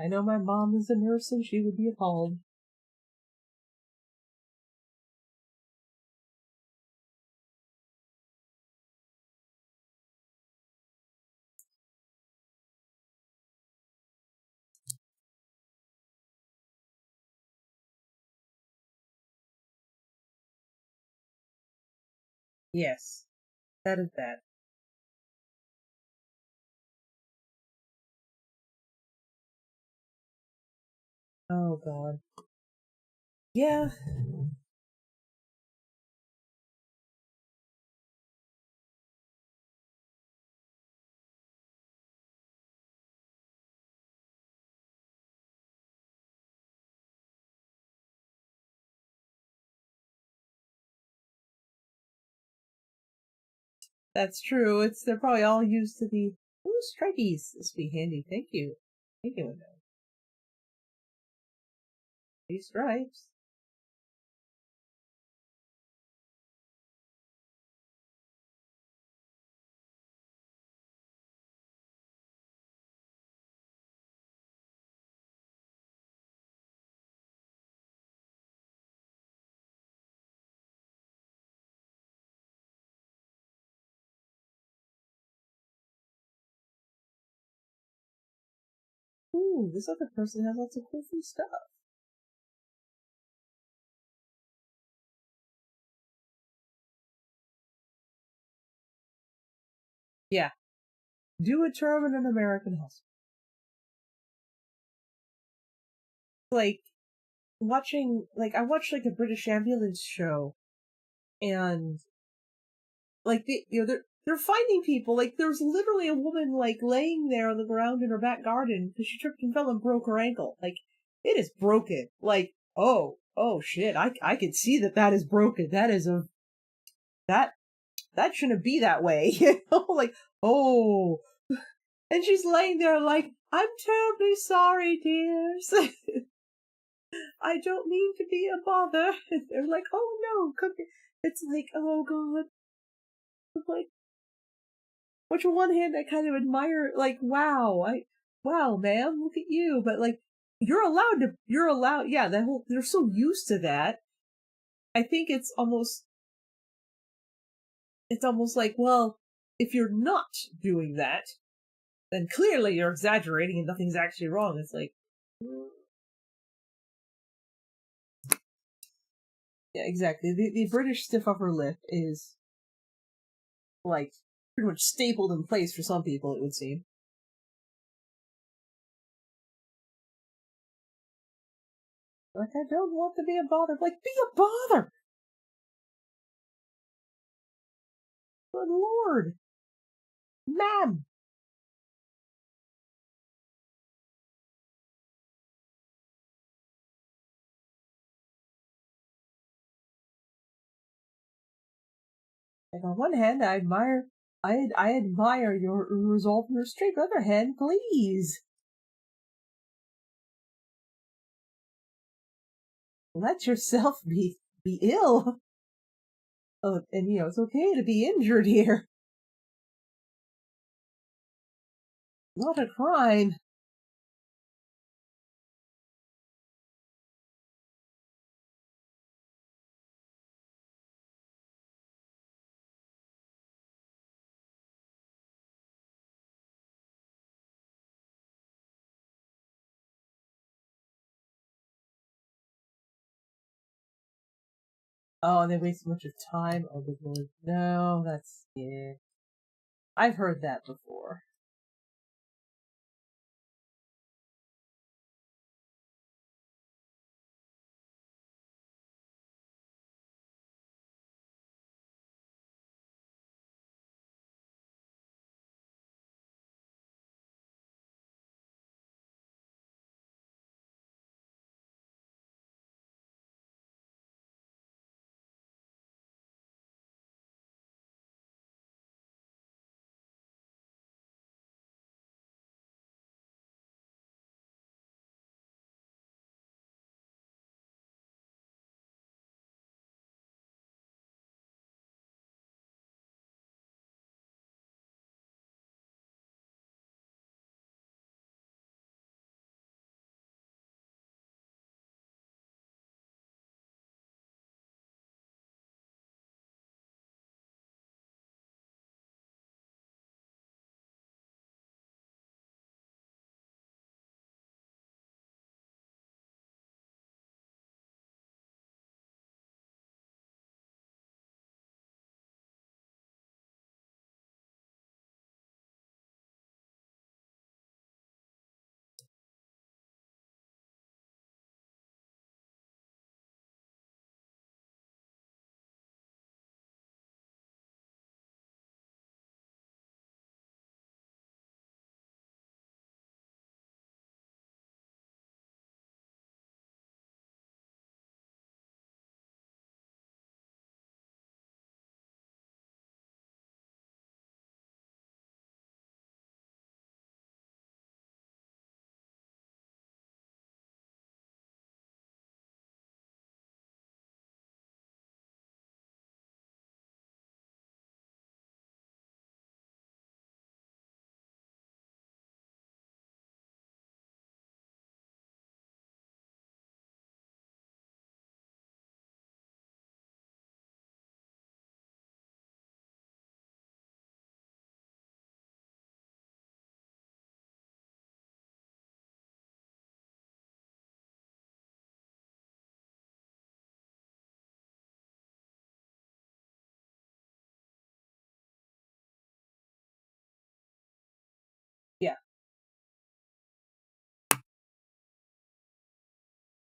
I know my mom is a nurse and she would be appalled. Yes, that is bad. Oh god. Yeah, that's true. They're probably all used to the ooh stripies. This would be handy. Thank you. Thank you. These stripes. Ooh, this other person has lots of cool free stuff. Yeah. Do a term in an American hospital. Like I watched like a British ambulance show and like they're finding people. Like there's literally a woman like laying there on the ground in her back garden because she tripped and fell and broke her ankle. Like it is broken. Like oh shit, I can see that is broken. That that shouldn't be that way. You know, like oh, and she's laying there like I'm terribly sorry, dears. I don't mean to be a bother. They're like, oh no, it's like, oh god. Like, which on one hand I kind of admire, like, wow, ma'am, look at you. But like, you're allowed, yeah, they're so used to that. I think it's almost like, well, if you're not doing that, then clearly you're exaggerating and nothing's actually wrong. It's like, yeah, exactly. The British stiff upper lip is like pretty much stapled in place for some people, it would seem. Like, I don't want to be a bother. Like, be a bother! Good lord! Ma'am! Like, on one hand, I admire your resolve and restraint. On the other hand, please, let yourself be ill. Oh, and it's okay to be injured here. Not a crime. Oh, and they waste a bunch of time. Oh, good lord. No, that's, yeah. I've heard that before.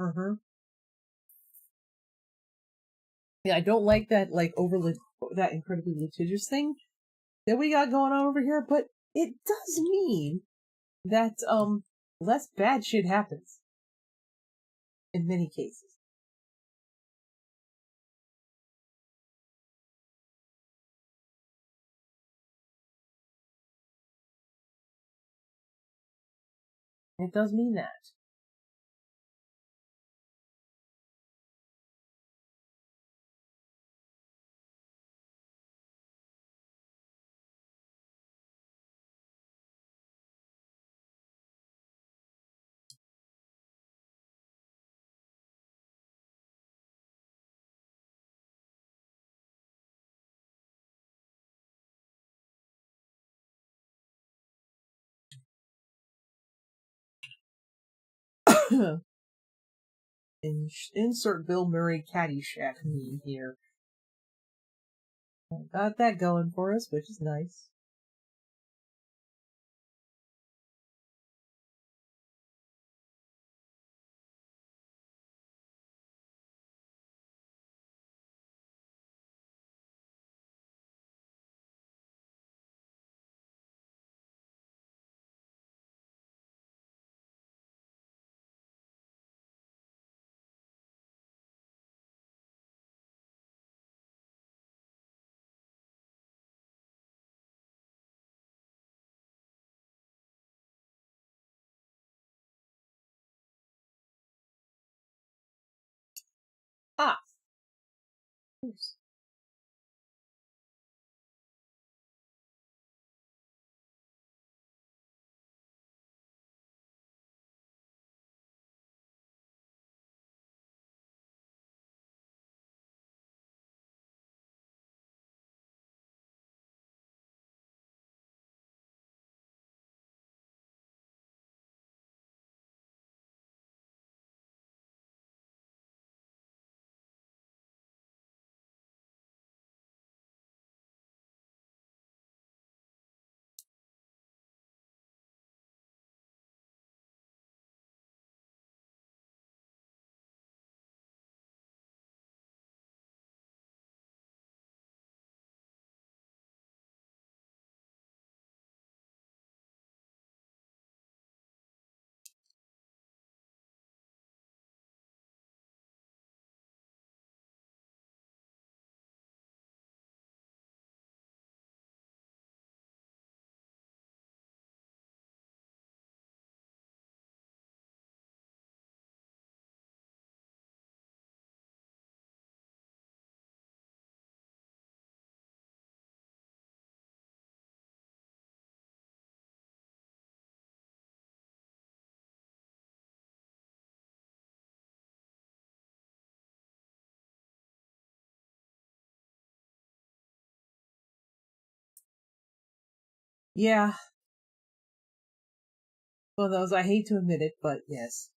Uh-huh. Yeah, I don't like that that incredibly litigious thing that we got going on over here, but it does mean that less bad shit happens in many cases. It does mean that. Insert Bill Murray Caddyshack meme here. Got that going for us, which is nice. Ah, of course. Yeah, one of those. I hate to admit it, but yes.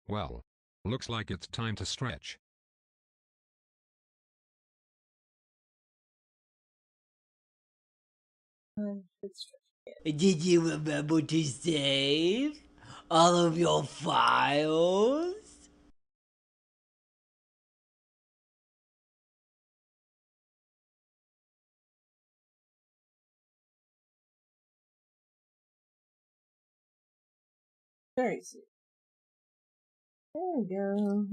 Well, looks like it's time to stretch. It's Did you remember to save all of your files? very sweet. There we go.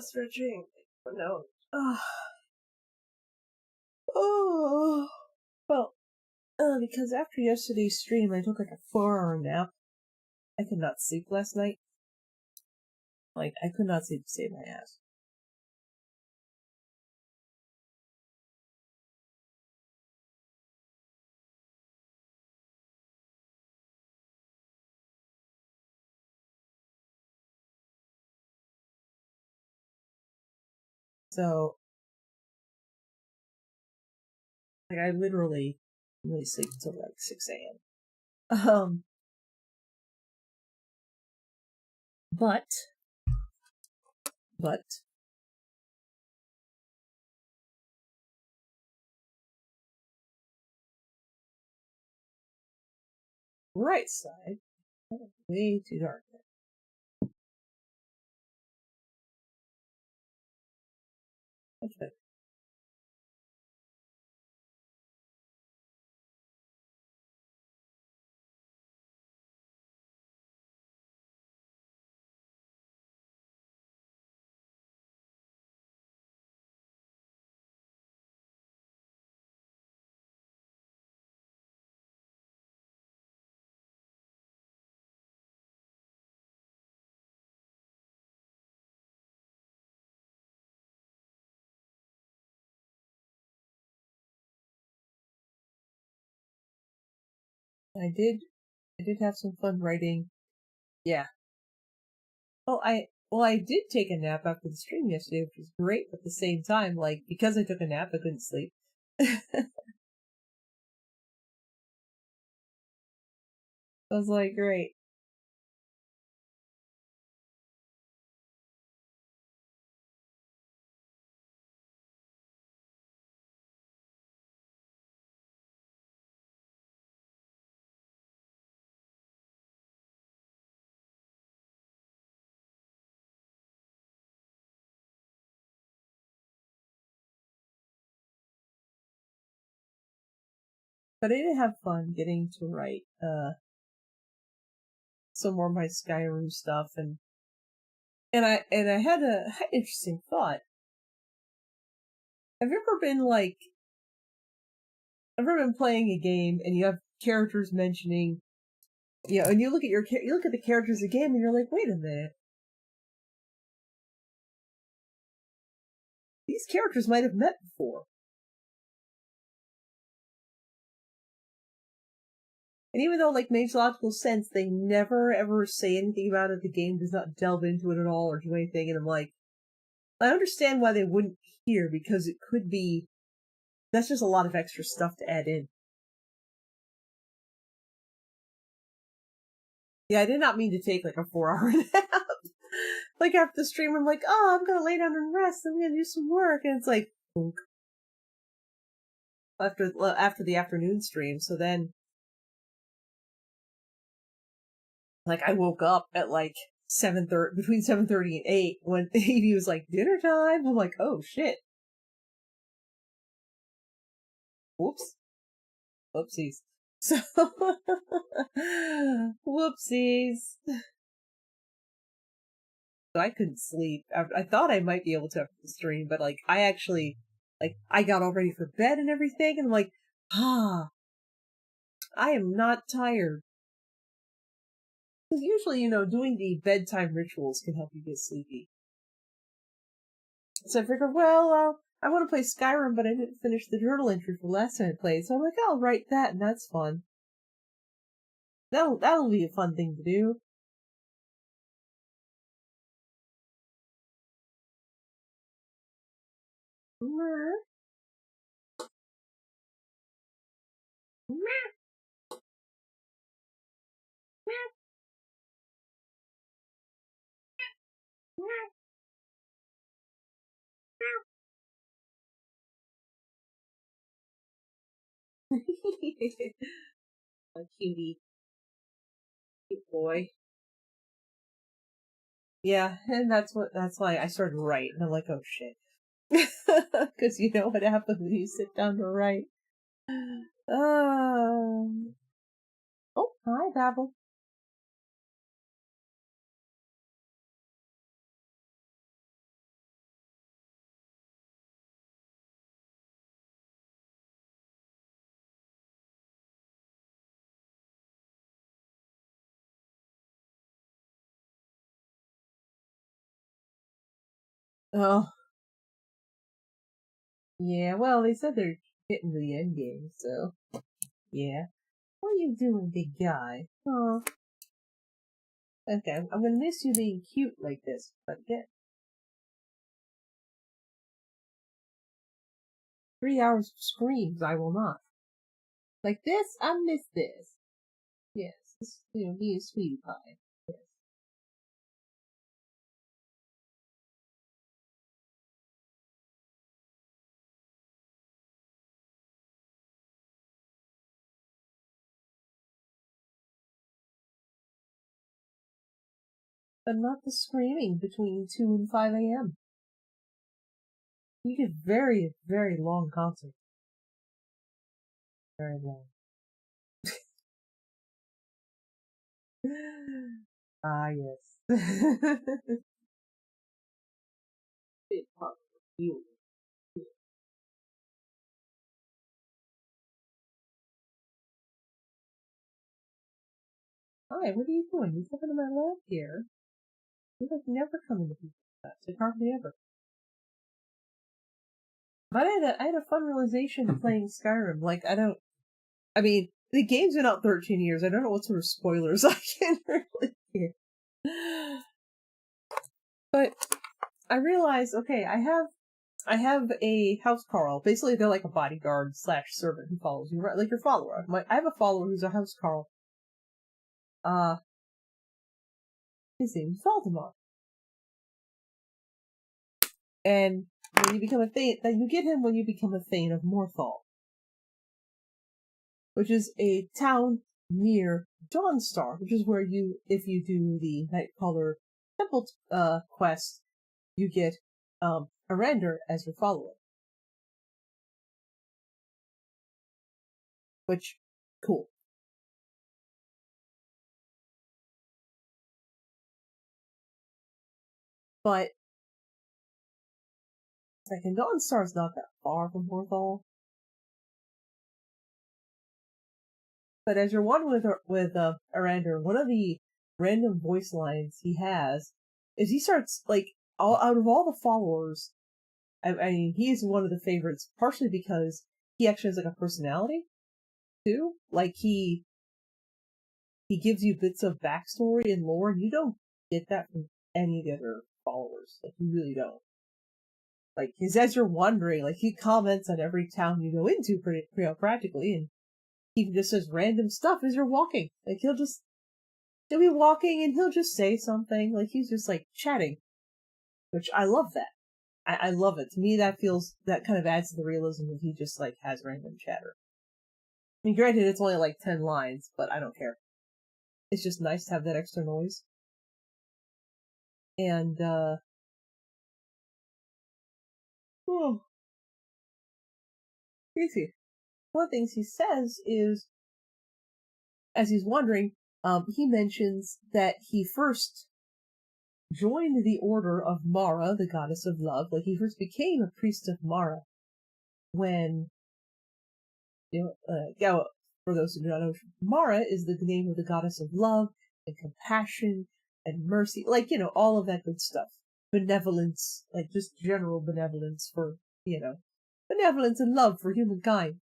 Stretching. No. Oh. Well, because after yesterday's stream, I took like a 4-hour nap. I could not sleep last night. Like, I could not sleep to save my ass. So, like, I literally really sleep until like 6 a.m. But, but, right side, way too dark. Okay. I did have some fun writing. Yeah. I did take a nap after the stream yesterday, which was great. But at the same time, like, because I took a nap, I couldn't sleep. I was like, great. But I did have fun getting to write some more of my Skyrim stuff, and I had had an interesting thought. Have you ever been like, I've ever been playing a game and you have characters mentioning, and you look at you look at the characters of the game and you're like, wait a minute, these characters might have met before. And even though like makes logical sense, they never ever say anything about it. The game does not delve into it at all or do anything. And I'm like, I understand why they wouldn't here because it could be that's just a lot of extra stuff to add in. Yeah, I did not mean to take like a 4-hour nap. Like after the stream, I'm like, oh, I'm gonna lay down and rest. I'm gonna do some work, and it's like boonk, after the afternoon stream. So then, like, I woke up at like 7:30, between 7:30 and 8, when he was like dinner time. I'm like, oh shit, whoops, whoopsies. So, whoopsies. So I couldn't sleep. I thought I might be able to after the stream, but like I actually, like, I got all ready for bed and everything, and I'm like, ah, I am not tired. Because usually, doing the bedtime rituals can help you get sleepy. So I figured, well, I want to play Skyrim, but I didn't finish the journal entry from last time I played, so I'm like, I'll write that, and that's fun. That'll be a fun thing to do. A cutie, cute boy. Yeah, and that's why I started to write, and I'm like, oh shit. Because you know what happens when you sit down to write. Um, oh, hi, Babel. Oh, yeah, well, they said they're getting to the end game, so yeah. What are you doing, big guy? Oh, okay, I'm gonna miss you being cute like this, but get 3 hours of screams, I will not. Like this, I miss this. Yes, this, he is sweetie pie. Yes. But not the screaming between 2 and 5 a.m. You get very, very long concerts. Very long. Ah, yes. Big part of you. Hi, what are you doing? You're coming to my lab here. You like never come into people's labs. Like hardly ever. But I had a fun realization playing Skyrim. Like, I mean, the game's been out 13 years. I don't know what sort of spoilers I can really give. But I realized, okay, I have a house Carl. Basically, they're like a bodyguard slash servant who follows you, right? Like your follower. I have a follower who's a house Carl. Uh, his name's Valdemar. And when you become a Thane, that you get him when you become a Thane of Morthal, which is a town near Dawnstar, which is where if you do the Nightcaller Temple quest, you get Arander as your follower. Which, cool. But second, Dawnstar's not that far from Morthal. But as you're one with Arander, one of the random voice lines he has is he starts like out of all the followers. I mean, he is one of the favorites, partially because he actually has like a personality too. Like he gives you bits of backstory and lore, and you don't get that from any of the other followers. Like you really don't. Like, cause as you're wandering, like he comments on every town you go into pretty practically, and he just says random stuff as you're walking. Like he'll be walking and he'll just say something. Like he's just like chatting, which I love that. I love it. To me, that kind of adds to the realism that he just like has random chatter. I mean, granted, it's only like 10 lines, but I don't care. It's just nice to have that extra noise. And, oh, easy. One of the things he says is, as he's wandering, he mentions that he first joined the order of Mara, the goddess of love. Like he first became a priest of Mara when, for those who do not know, Mara is the name of the goddess of love and compassion and mercy, like, all of that good stuff. Benevolence, like just general benevolence for, benevolence and love for humankind.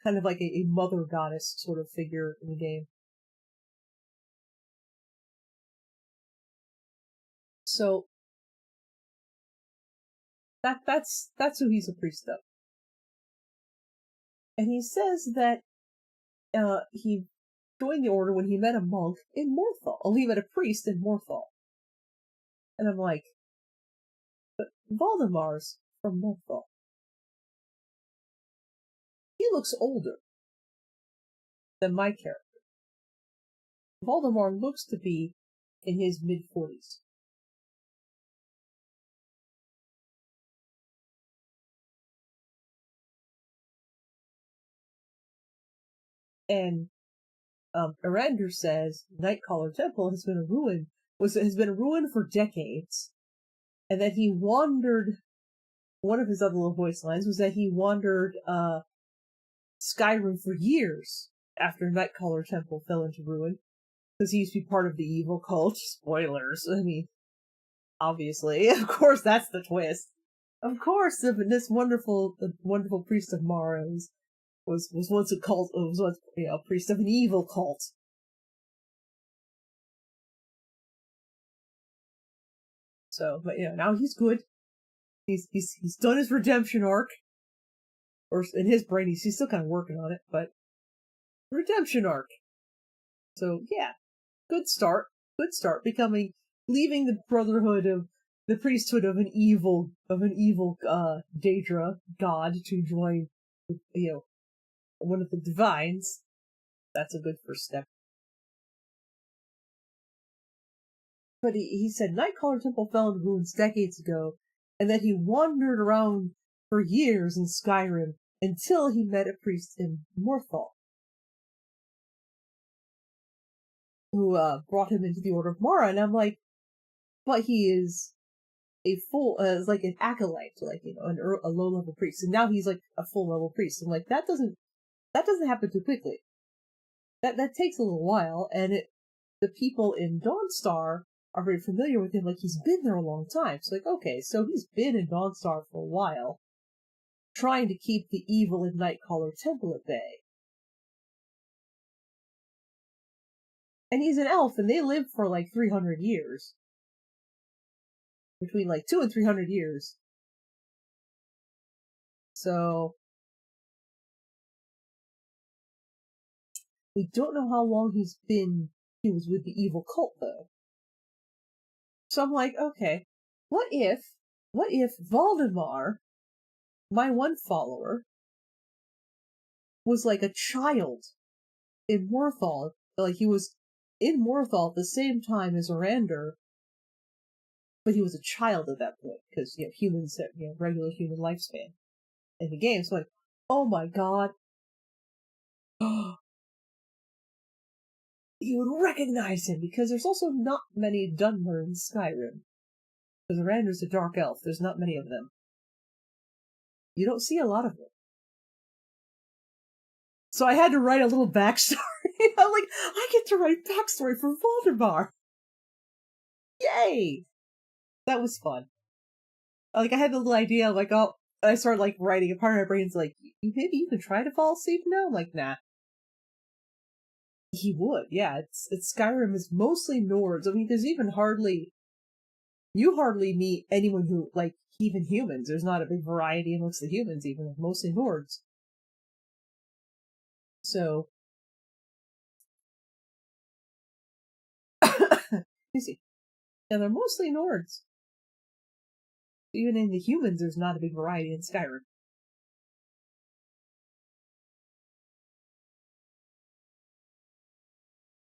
Kind of like a mother goddess sort of figure in the game. So that's who he's a priest of. And he says that he joined the order when he met a monk in Morthal. Oh, he met a priest in Morthal. And I'm like, but Valdemar's from Morthal. He looks older than my character. Valdemar looks to be in his mid-40s. And Arander says Nightcaller Temple has been a ruin for decades, and that he wandered. One of his other little voice lines was that he wandered Skyrim for years after Nightcaller Temple fell into ruin, because he used to be part of the evil cult. Spoilers. I mean, obviously, of course, that's the twist. Of course, this wonderful priest of Mars was once a cult. Was once a priest of an evil cult. So, but now he's good. He's done his redemption arc, or in his brain, he's still kind of working on it, but redemption arc. So yeah, good start. Leaving the brotherhood of the priesthood of an evil Daedra god to join, one of the divines. That's a good first step. But he said Nightcaller Temple fell into ruins decades ago, and that he wandered around for years in Skyrim until he met a priest in Morthal, who brought him into the Order of Mara. And I'm like, but he is a full, like an acolyte, like a low-level priest, and now he's like a full-level priest. I'm like, that doesn't happen too quickly. That takes a little while, and the people in Dawnstar are very familiar with him, like he's been there a long time. So like, okay, so he's been in Dawnstar for a while, trying to keep the evil in Nightcaller Temple at bay. And he's an elf, and they live for like 300 years. Between like 200 and 300 years. So we don't know how long he was with the evil cult, though. So I'm like, okay, what if Valdemar, my one follower, was like a child in Morthal? Like he was in Morthal at the same time as Orander, but he was a child at that point, because humans have regular human lifespan in the game. So like, oh my god, you would recognize him, because there's also not many Dunmer in Skyrim. Because Orander's a dark elf, there's not many of them. You don't see a lot of them. So I had to write a little backstory. I'm like, I get to write backstory for Valdemar. Yay! That was fun. Like, I had the little idea, like, oh, I started, like, writing, and part of my brain's like, maybe you can try to fall asleep now? I'm like, nah. He would, yeah. It's Skyrim is mostly Nords. I mean, there's even you hardly meet anyone who, like, even humans. There's not a big variety amongst the humans, even, mostly Nords. So, you see. Yeah, they're mostly Nords. Even in the humans, there's not a big variety in Skyrim.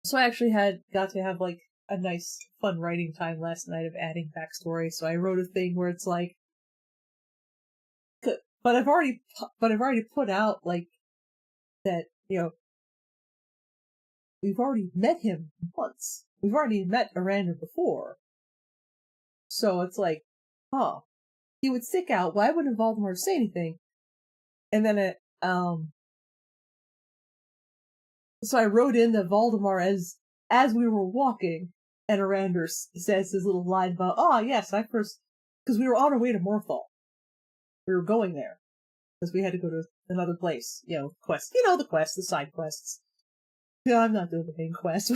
So I actually got to have, like, a nice, fun writing time last night of adding backstory. So I wrote a thing where it's like, but I've already put out, like, that, we've already met him once. We've already met Arander before. So it's like, he would stick out. Why wouldn't Voldemort say anything? And then so I wrote in that Voldemar, as we were walking, and Arander says his little line about, yes, because we were on our way to Morthal. We were going there. Because we had to go to another place, quest. The side quests. No, I'm not doing the main quest.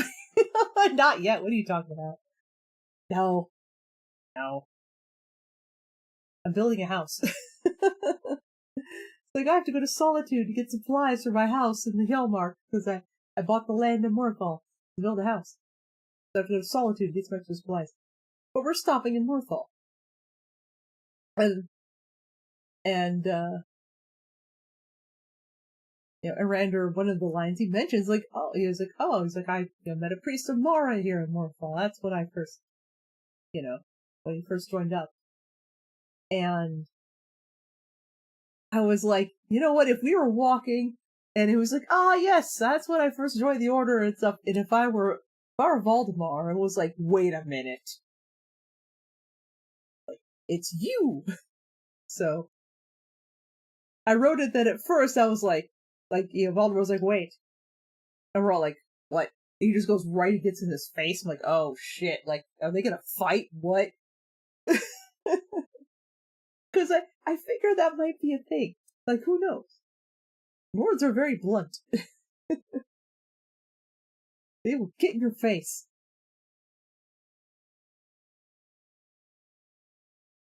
Not yet. What are you talking about? No. I'm building a house. Like, I have to go to Solitude to get supplies for my house in the Hillmark, because I bought the land in Morthal to build a house. So I have to go to Solitude to get some extra supplies. but we're stopping in Morthal. And Arander, one of the lines he mentions, like, he's like, I met a priest of Mara here in Morthal. That's when I first, when he first joined up. And I was like, you know what, if we were walking, and it was like, yes, that's when I first joined the Order and stuff, and if I were Valdemar, it was like, wait a minute. Like, it's you! So, I wrote it that at first I was like, Valdemar was like, wait. And we're all like, what? He just goes right and gets in his face. I'm like, oh shit, like, are they gonna fight? What? Because I figure that might be a thing. Like, who knows? Words are very blunt. They will get in your face.